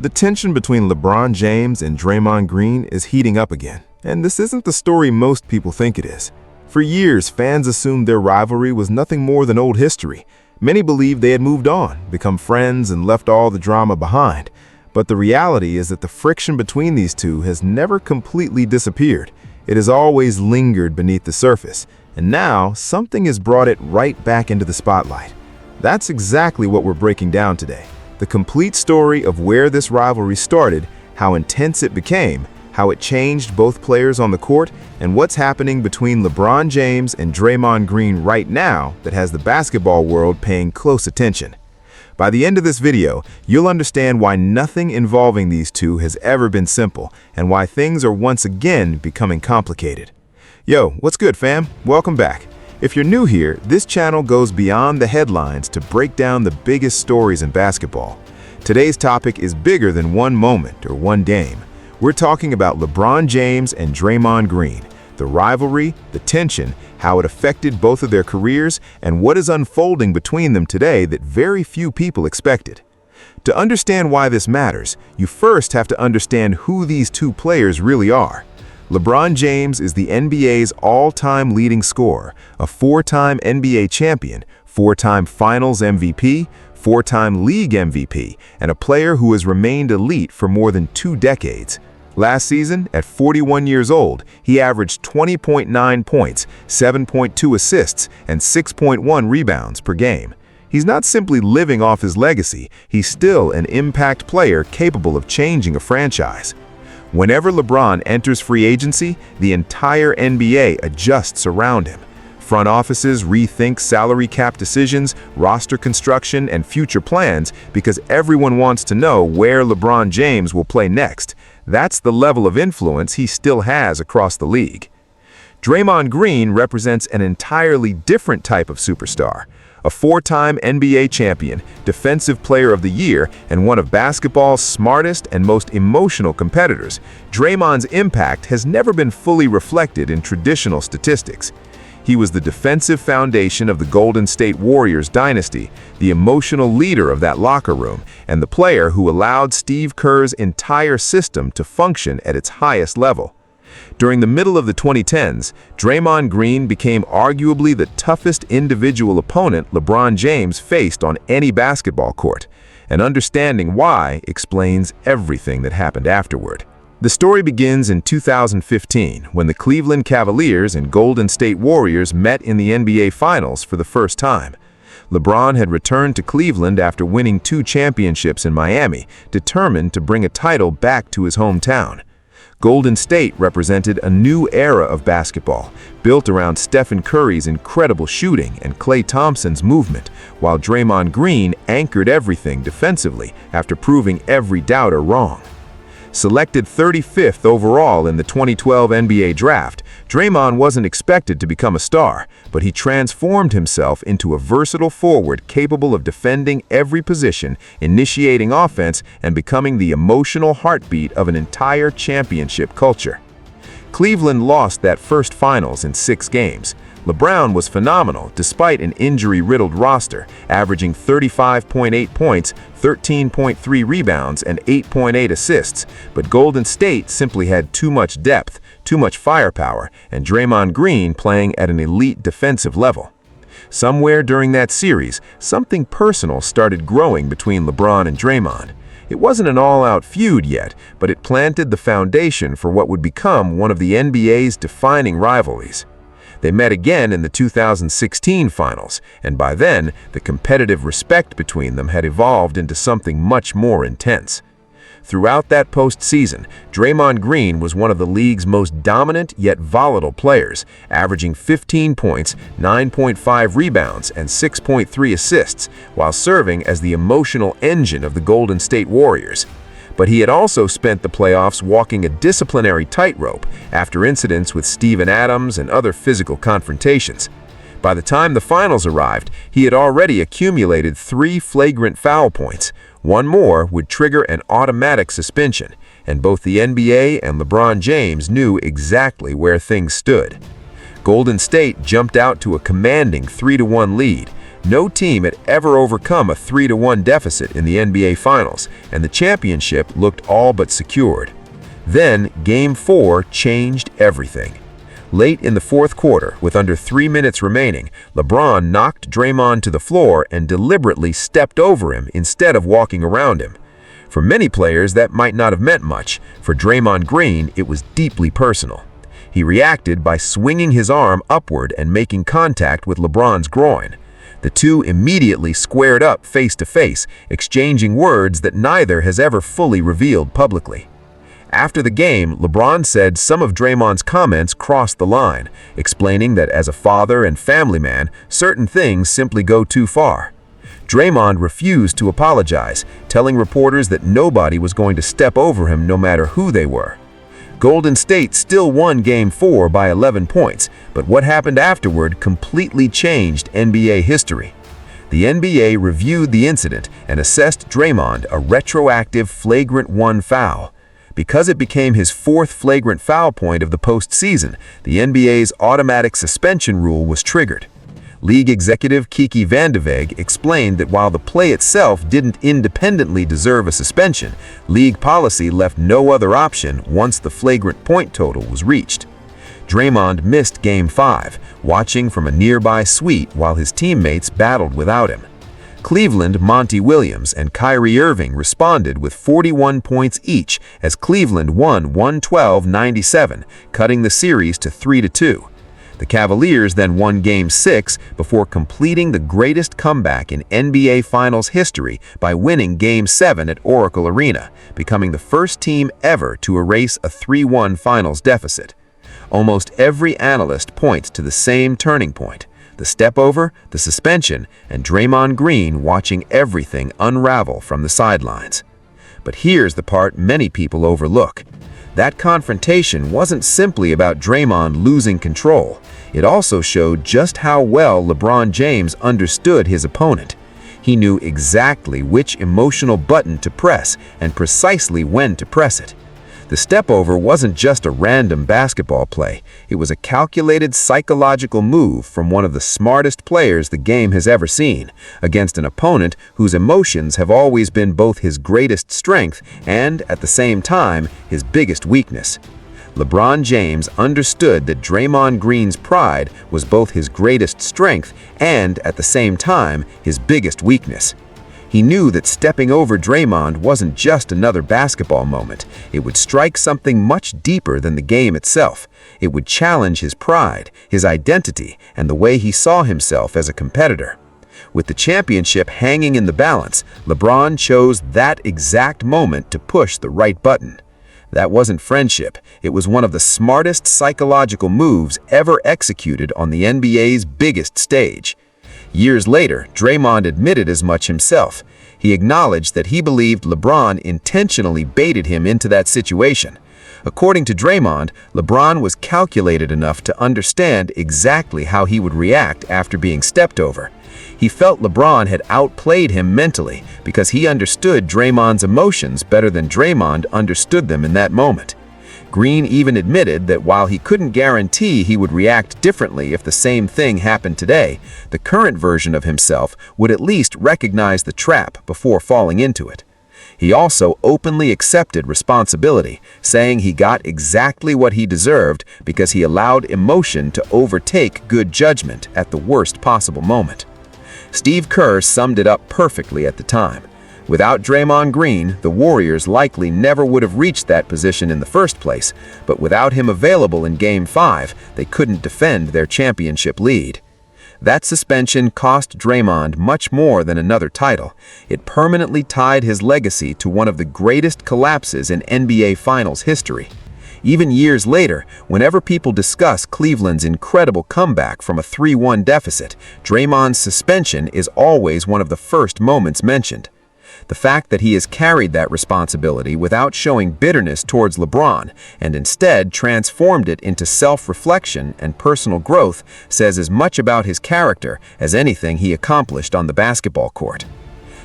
The tension between LeBron James and Draymond Green is heating up again, and this isn't the story most people think it is. For years, fans assumed their rivalry was nothing more than old history. Many believed they had moved on, become friends, and left all the drama behind. But the reality is that the friction between these two has never completely disappeared. It has always lingered beneath the surface, and now something has brought it right back into the spotlight. That's exactly what we're breaking down today. The complete story of where this rivalry started, how intense it became, how it changed both players on the court, and what's happening between LeBron James and Draymond Green right now that has the basketball world paying close attention. By the end of this video, you'll understand why nothing involving these two has ever been simple, and why things are once again becoming complicated. Yo, what's good, fam? Welcome back. If you're new here, this channel goes beyond the headlines to break down the biggest stories in basketball. Today's topic is bigger than one moment or one game. We're talking about LeBron James and Draymond Green, the rivalry, the tension, how it affected both of their careers, and what is unfolding between them today that very few people expected. To understand why this matters, you first have to understand who these two players really are. LeBron James is the NBA's all-time leading scorer, a four-time NBA champion, four-time Finals MVP, four-time League MVP, and a player who has remained elite for more than 2 decades. Last season, at 41 years old, he averaged 20.9 points, 7.2 assists, and 6.1 rebounds per game. He's not simply living off his legacy, he's still an impact player capable of changing a franchise. Whenever LeBron enters free agency, the entire NBA adjusts around him. Front offices rethink salary cap decisions, roster construction, and future plans because everyone wants to know where LeBron James will play next. That's the level of influence he still has across the league. Draymond Green represents an entirely different type of superstar. A four-time NBA champion, Defensive Player of the Year, and one of basketball's smartest and most emotional competitors, Draymond's impact has never been fully reflected in traditional statistics. He was the defensive foundation of the Golden State Warriors dynasty, the emotional leader of that locker room, and the player who allowed Steve Kerr's entire system to function at its highest level. During the middle of the 2010s, Draymond Green became arguably the toughest individual opponent LeBron James faced on any basketball court, and understanding why explains everything that happened afterward. The story begins in 2015 when the Cleveland Cavaliers and Golden State Warriors met in the NBA Finals for the first time. LeBron had returned to Cleveland after winning 2 championships in Miami, determined to bring a title back to his hometown. Golden State represented a new era of basketball, built around Stephen Curry's incredible shooting and Klay Thompson's movement, while Draymond Green anchored everything defensively after proving every doubter wrong. Selected 35th overall in the 2012 NBA Draft, Draymond wasn't expected to become a star, but he transformed himself into a versatile forward capable of defending every position, initiating offense, and becoming the emotional heartbeat of an entire championship culture. Cleveland lost that first finals in 6 games. LeBron was phenomenal despite an injury-riddled roster, averaging 35.8 points, 13.3 rebounds, and 8.8 assists, but Golden State simply had too much depth, too much firepower, and Draymond Green playing at an elite defensive level. Somewhere during that series, something personal started growing between LeBron and Draymond. It wasn't an all-out feud yet, but it planted the foundation for what would become one of the NBA's defining rivalries. They met again in the 2016 finals, and by then, the competitive respect between them had evolved into something much more intense. Throughout that postseason, Draymond Green was one of the league's most dominant yet volatile players, averaging 15 points, 9.5 rebounds, and 6.3 assists, while serving as the emotional engine of the Golden State Warriors. But he had also spent the playoffs walking a disciplinary tightrope after incidents with Steven Adams and other physical confrontations. By the time the finals arrived, he had already accumulated 3 flagrant foul points. One more would trigger an automatic suspension, and both the NBA and LeBron James knew exactly where things stood. Golden State jumped out to a commanding 3-1 lead. No team had ever overcome a 3-1 deficit in the NBA Finals, and the championship looked all but secured. Then, Game 4 changed everything. Late in the fourth quarter, with under 3 minutes remaining, LeBron knocked Draymond to the floor and deliberately stepped over him instead of walking around him. For many players, that might not have meant much. For Draymond Green, it was deeply personal. He reacted by swinging his arm upward and making contact with LeBron's groin. The two immediately squared up face to face, exchanging words that neither has ever fully revealed publicly. After the game, LeBron said some of Draymond's comments crossed the line, explaining that as a father and family man, certain things simply go too far. Draymond refused to apologize, telling reporters that nobody was going to step over him no matter who they were. Golden State still won Game 4 by 11 points, but what happened afterward completely changed NBA history. The NBA reviewed the incident and assessed Draymond a retroactive flagrant 1 foul. Because it became his 4th flagrant foul point of the postseason, the NBA's automatic suspension rule was triggered. League executive Kiki Vandeweghe explained that while the play itself didn't independently deserve a suspension, league policy left no other option once the flagrant point total was reached. Draymond missed Game 5, watching from a nearby suite while his teammates battled without him. Cleveland, Monty Williams, and Kyrie Irving responded with 41 points each as Cleveland won 112-97, cutting the series to 3-2. The Cavaliers then won Game 6 before completing the greatest comeback in NBA Finals history by winning Game 7 at Oracle Arena, becoming the first team ever to erase a 3-1 Finals deficit. Almost every analyst points to the same turning point: the step-over, the suspension, and Draymond Green watching everything unravel from the sidelines. But here's the part many people overlook. That confrontation wasn't simply about Draymond losing control. It also showed just how well LeBron James understood his opponent. He knew exactly which emotional button to press and precisely when to press it. The step-over wasn't just a random basketball play. It was a calculated psychological move from one of the smartest players the game has ever seen, against an opponent whose emotions have always been both his greatest strength and, at the same time, his biggest weakness. LeBron James understood that Draymond Green's pride was both his greatest strength and, at the same time, his biggest weakness. He knew that stepping over Draymond wasn't just another basketball moment. It would strike something much deeper than the game itself. It would challenge his pride, his identity, and the way he saw himself as a competitor. With the championship hanging in the balance, LeBron chose that exact moment to push the right button. That wasn't friendship. It was one of the smartest psychological moves ever executed on the NBA's biggest stage. Years later, Draymond admitted as much himself. He acknowledged that he believed LeBron intentionally baited him into that situation. According to Draymond, LeBron was calculated enough to understand exactly how he would react after being stepped over. He felt LeBron had outplayed him mentally because he understood Draymond's emotions better than Draymond understood them in that moment. Green even admitted that while he couldn't guarantee he would react differently if the same thing happened today, the current version of himself would at least recognize the trap before falling into it. He also openly accepted responsibility, saying he got exactly what he deserved because he allowed emotion to overtake good judgment at the worst possible moment. Steve Kerr summed it up perfectly at the time. Without Draymond Green, the Warriors likely never would have reached that position in the first place, but without him available in Game 5, they couldn't defend their championship lead. That suspension cost Draymond much more than another title. It permanently tied his legacy to one of the greatest collapses in NBA Finals history. Even years later, whenever people discuss Cleveland's incredible comeback from a 3-1 deficit, Draymond's suspension is always one of the first moments mentioned. The fact that he has carried that responsibility without showing bitterness towards LeBron and instead transformed it into self-reflection and personal growth says as much about his character as anything he accomplished on the basketball court.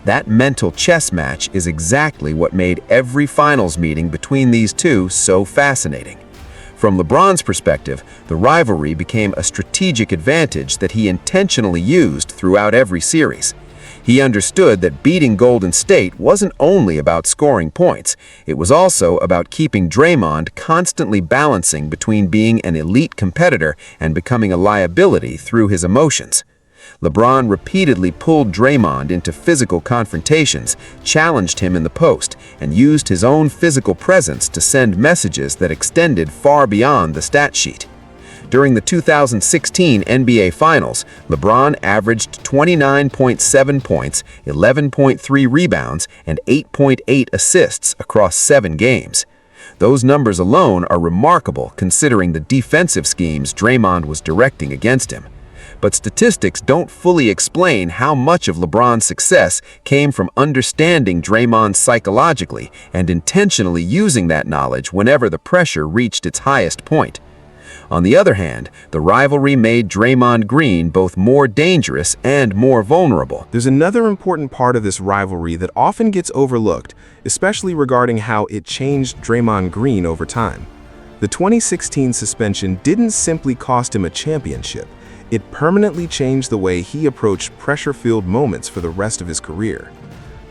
That mental chess match is exactly what made every finals meeting between these two so fascinating. From LeBron's perspective, the rivalry became a strategic advantage that he intentionally used throughout every series. He understood that beating Golden State wasn't only about scoring points, it was also about keeping Draymond constantly balancing between being an elite competitor and becoming a liability through his emotions. LeBron repeatedly pulled Draymond into physical confrontations, challenged him in the post, and used his own physical presence to send messages that extended far beyond the stat sheet. During the 2016 NBA Finals, LeBron averaged 29.7 points, 11.3 rebounds, and 8.8 assists across 7 games. Those numbers alone are remarkable considering the defensive schemes Draymond was directing against him. But statistics don't fully explain how much of LeBron's success came from understanding Draymond psychologically and intentionally using that knowledge whenever the pressure reached its highest point. On the other hand, the rivalry made Draymond Green both more dangerous and more vulnerable. There's another important part of this rivalry that often gets overlooked, especially regarding how it changed Draymond Green over time. The 2016 suspension didn't simply cost him a championship. It permanently changed the way he approached pressure-filled moments for the rest of his career.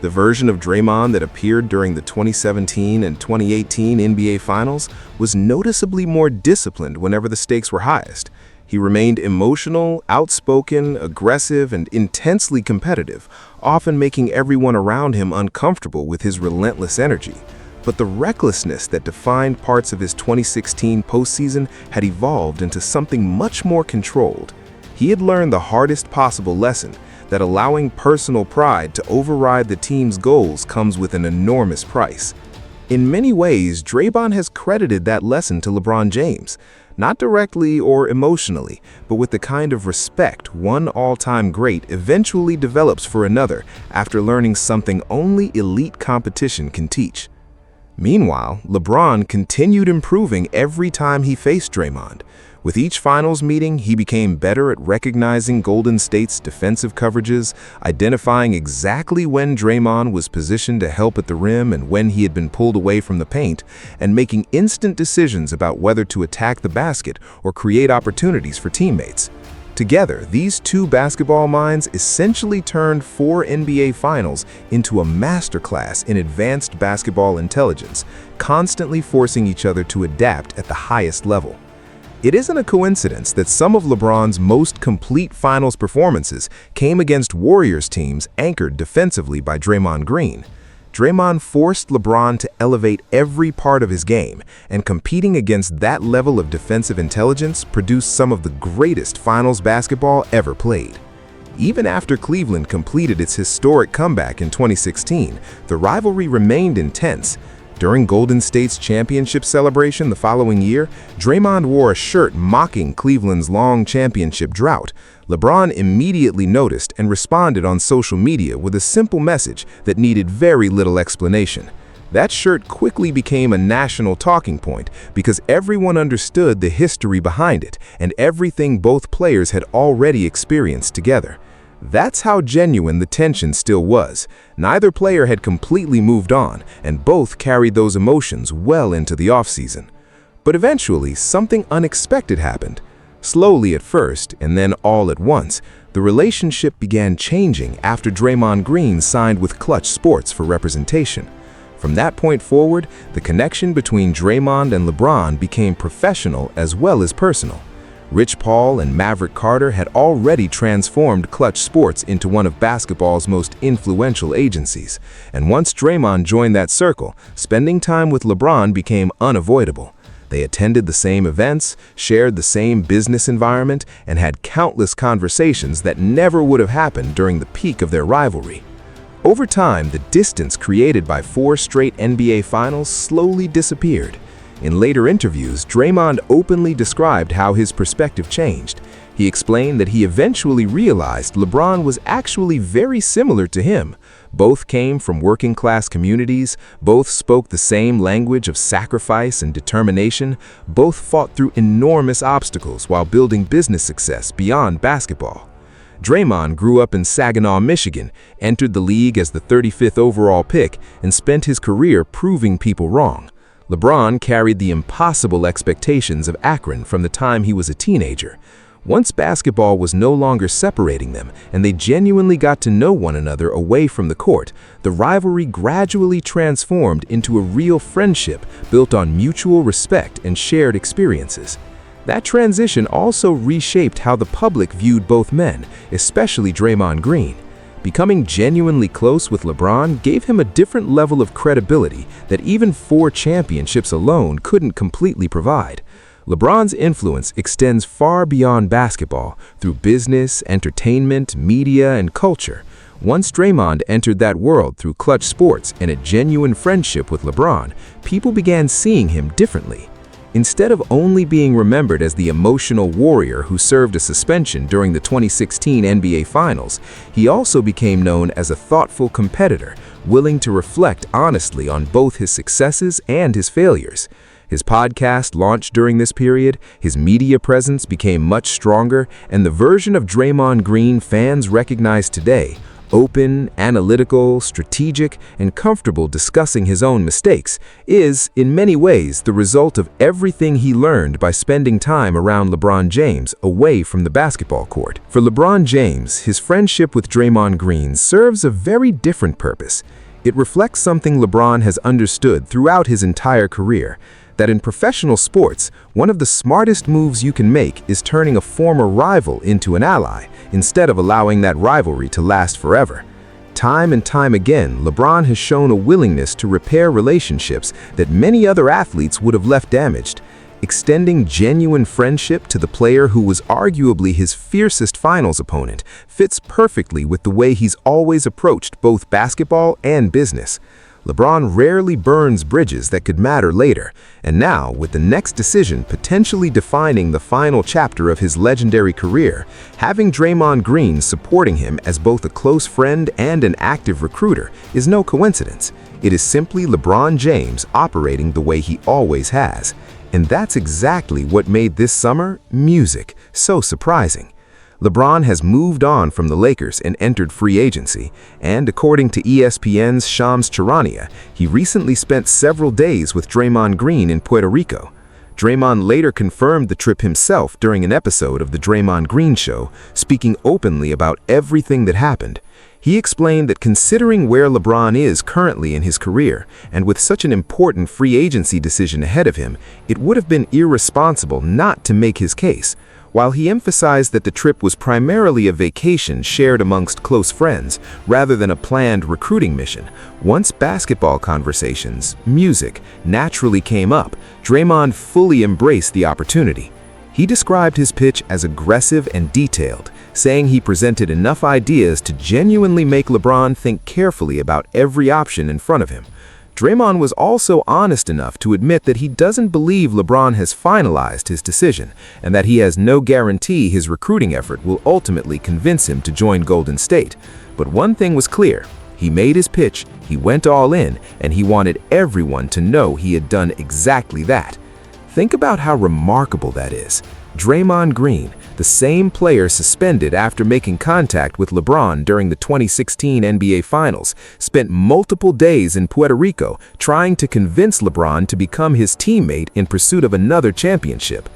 The version of Draymond that appeared during the 2017 and 2018 NBA Finals was noticeably more disciplined whenever the stakes were highest. He remained emotional, outspoken, aggressive, and intensely competitive, often making everyone around him uncomfortable with his relentless energy. But the recklessness that defined parts of his 2016 postseason had evolved into something much more controlled. He had learned the hardest possible lesson, that allowing personal pride to override the team's goals comes with an enormous price. In many ways, Draymond has credited that lesson to LeBron James, not directly or emotionally, but with the kind of respect one all-time great eventually develops for another after learning something only elite competition can teach. Meanwhile, LeBron continued improving every time he faced Draymond. With each finals meeting, he became better at recognizing Golden State's defensive coverages, identifying exactly when Draymond was positioned to help at the rim and when he had been pulled away from the paint, and making instant decisions about whether to attack the basket or create opportunities for teammates. Together, these two basketball minds essentially turned 4 NBA Finals into a masterclass in advanced basketball intelligence, constantly forcing each other to adapt at the highest level. It isn't a coincidence that some of LeBron's most complete finals performances came against Warriors teams anchored defensively by Draymond Green. Draymond forced LeBron to elevate every part of his game, and competing against that level of defensive intelligence produced some of the greatest finals basketball ever played. Even after Cleveland completed its historic comeback in 2016, the rivalry remained intense. During Golden State's championship celebration the following year, Draymond wore a shirt mocking Cleveland's long championship drought. LeBron immediately noticed and responded on social media with a simple message that needed very little explanation. That shirt quickly became a national talking point because everyone understood the history behind it and everything both players had already experienced together. That's how genuine the tension still was. Neither player had completely moved on, and both carried those emotions well into the offseason. But eventually, something unexpected happened. Slowly at first, and then all at once, the relationship began changing after Draymond Green signed with Clutch Sports for representation. From that point forward, the connection between Draymond and LeBron became professional as well as personal. Rich Paul and Maverick Carter had already transformed Clutch Sports into one of basketball's most influential agencies, and once Draymond joined that circle, spending time with LeBron became unavoidable. They attended the same events, shared the same business environment, and had countless conversations that never would have happened during the peak of their rivalry. Over time, the distance created by 4 straight NBA Finals slowly disappeared. In later interviews, Draymond openly described how his perspective changed. He explained that he eventually realized LeBron was actually very similar to him. Both came from working-class communities, both spoke the same language of sacrifice and determination, both fought through enormous obstacles while building business success beyond basketball. Draymond grew up in Saginaw, Michigan, entered the league as the 35th overall pick, and spent his career proving people wrong. LeBron carried the impossible expectations of Akron from the time he was a teenager. Once basketball was no longer separating them and they genuinely got to know one another away from the court, the rivalry gradually transformed into a real friendship built on mutual respect and shared experiences. That transition also reshaped how the public viewed both men, especially Draymond Green. Becoming genuinely close with LeBron gave him a different level of credibility that even 4 championships alone couldn't completely provide. LeBron's influence extends far beyond basketball, through business, entertainment, media, and culture. Once Draymond entered that world through Clutch Sports and a genuine friendship with LeBron, people began seeing him differently. Instead of only being remembered as the emotional warrior who served a suspension during the 2016 NBA Finals, he also became known as a thoughtful competitor, willing to reflect honestly on both his successes and his failures. His podcast launched during this period, his media presence became much stronger, and the version of Draymond Green fans recognize today, open, analytical, strategic, and comfortable discussing his own mistakes, is, in many ways, the result of everything he learned by spending time around LeBron James away from the basketball court. For LeBron James, his friendship with Draymond Green serves a very different purpose. It reflects something LeBron has understood throughout his entire career, that in professional sports, one of the smartest moves you can make is turning a former rival into an ally, instead of allowing that rivalry to last forever. Time and time again, LeBron has shown a willingness to repair relationships that many other athletes would have left damaged. Extending genuine friendship to the player who was arguably his fiercest finals opponent fits perfectly with the way he's always approached both basketball and business. LeBron rarely burns bridges that could matter later, and now, with the next decision potentially defining the final chapter of his legendary career, having Draymond Green supporting him as both a close friend and an active recruiter is no coincidence. It is simply LeBron James operating the way he always has. And that's exactly what made this summer music so surprising. LeBron has moved on from the Lakers and entered free agency, and according to ESPN's Shams Charania, he recently spent several days with Draymond Green in Puerto Rico. Draymond later confirmed the trip himself during an episode of The Draymond Green Show, speaking openly about everything that happened. He explained that considering where LeBron is currently in his career, and with such an important free agency decision ahead of him, it would have been irresponsible not to make his case. While he emphasized that the trip was primarily a vacation shared amongst close friends, rather than a planned recruiting mission, once basketball conversations, music, naturally came up, Draymond fully embraced the opportunity. He described his pitch as aggressive and detailed, saying he presented enough ideas to genuinely make LeBron think carefully about every option in front of him. Draymond was also honest enough to admit that he doesn't believe LeBron has finalized his decision, and that he has no guarantee his recruiting effort will ultimately convince him to join Golden State. But one thing was clear: he made his pitch, he went all in, and he wanted everyone to know he had done exactly that. Think about how remarkable that is. Draymond Green, the same player suspended after making contact with LeBron during the 2016 NBA Finals, spent multiple days in Puerto Rico trying to convince LeBron to become his teammate in pursuit of another championship.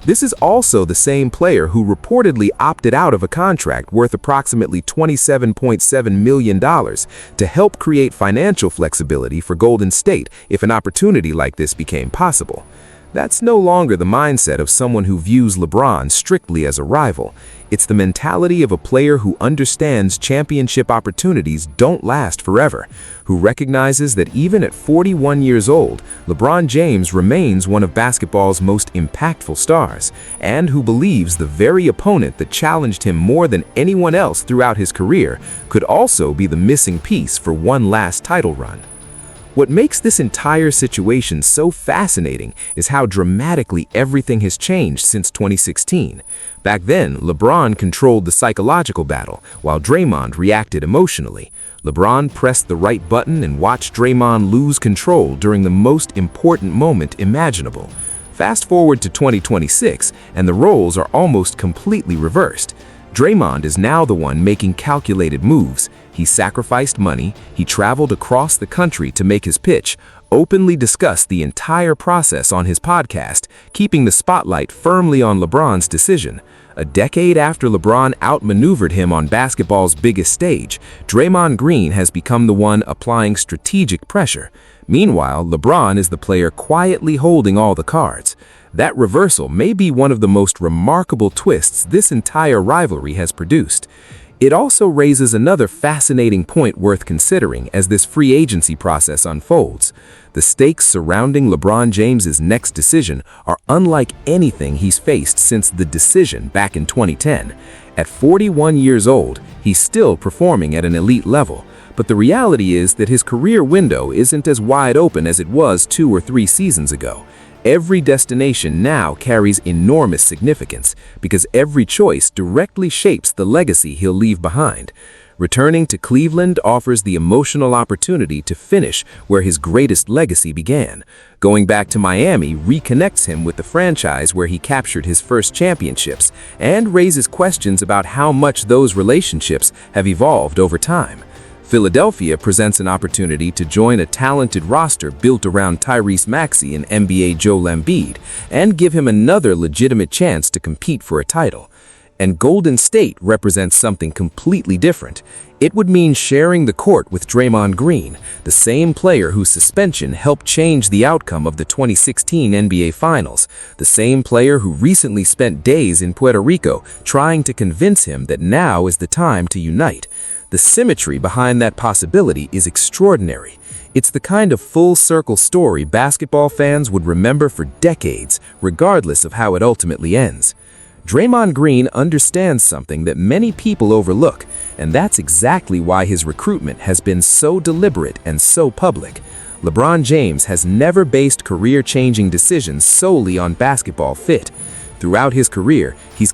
This is also the same player who reportedly opted out of a contract worth approximately $27.7 million to help create financial flexibility for Golden State if an opportunity like this became possible. That's no longer the mindset of someone who views LeBron strictly as a rival. It's the mentality of a player who understands championship opportunities don't last forever, who recognizes that even at 41 years old, LeBron James remains one of basketball's most impactful stars, and who believes the very opponent that challenged him more than anyone else throughout his career could also be the missing piece for one last title run. What makes this entire situation so fascinating is how dramatically everything has changed since 2016. Back then, LeBron controlled the psychological battle, while Draymond reacted emotionally. LeBron pressed the right button and watched Draymond lose control during the most important moment imaginable. Fast forward to 2026, and the roles are almost completely reversed. Draymond is now the one making calculated moves. He sacrificed money, he traveled across the country to make his pitch, openly discussed the entire process on his podcast, keeping the spotlight firmly on LeBron's decision. A decade after LeBron outmaneuvered him on basketball's biggest stage, Draymond Green has become the one applying strategic pressure. Meanwhile, LeBron is the player quietly holding all the cards. That reversal may be one of the most remarkable twists this entire rivalry has produced. It also raises another fascinating point worth considering as this free agency process unfolds. The stakes surrounding LeBron James's next decision are unlike anything he's faced since the decision back in 2010. At 41 years old, he's still performing at an elite level, but the reality is that his career window isn't as wide open as it was 2 or 3 seasons ago. Every destination now carries enormous significance because every choice directly shapes the legacy he'll leave behind. Returning to Cleveland offers the emotional opportunity to finish where his greatest legacy began. Going back to Miami reconnects him with the franchise where he captured his first championships and raises questions about how much those relationships have evolved over time. Philadelphia presents an opportunity to join a talented roster built around Tyrese Maxey and NBA Joel Embiid and give him another legitimate chance to compete for a title. And Golden State represents something completely different. It would mean sharing the court with Draymond Green, the same player whose suspension helped change the outcome of the 2016 NBA Finals, the same player who recently spent days in Puerto Rico trying to convince him that now is the time to unite. The symmetry behind that possibility is extraordinary. It's the kind of full-circle story basketball fans would remember for decades, regardless of how it ultimately ends. Draymond Green understands something that many people overlook, and that's exactly why his recruitment has been so deliberate and so public. LeBron James has never based career-changing decisions solely on basketball fit. Throughout his career, he's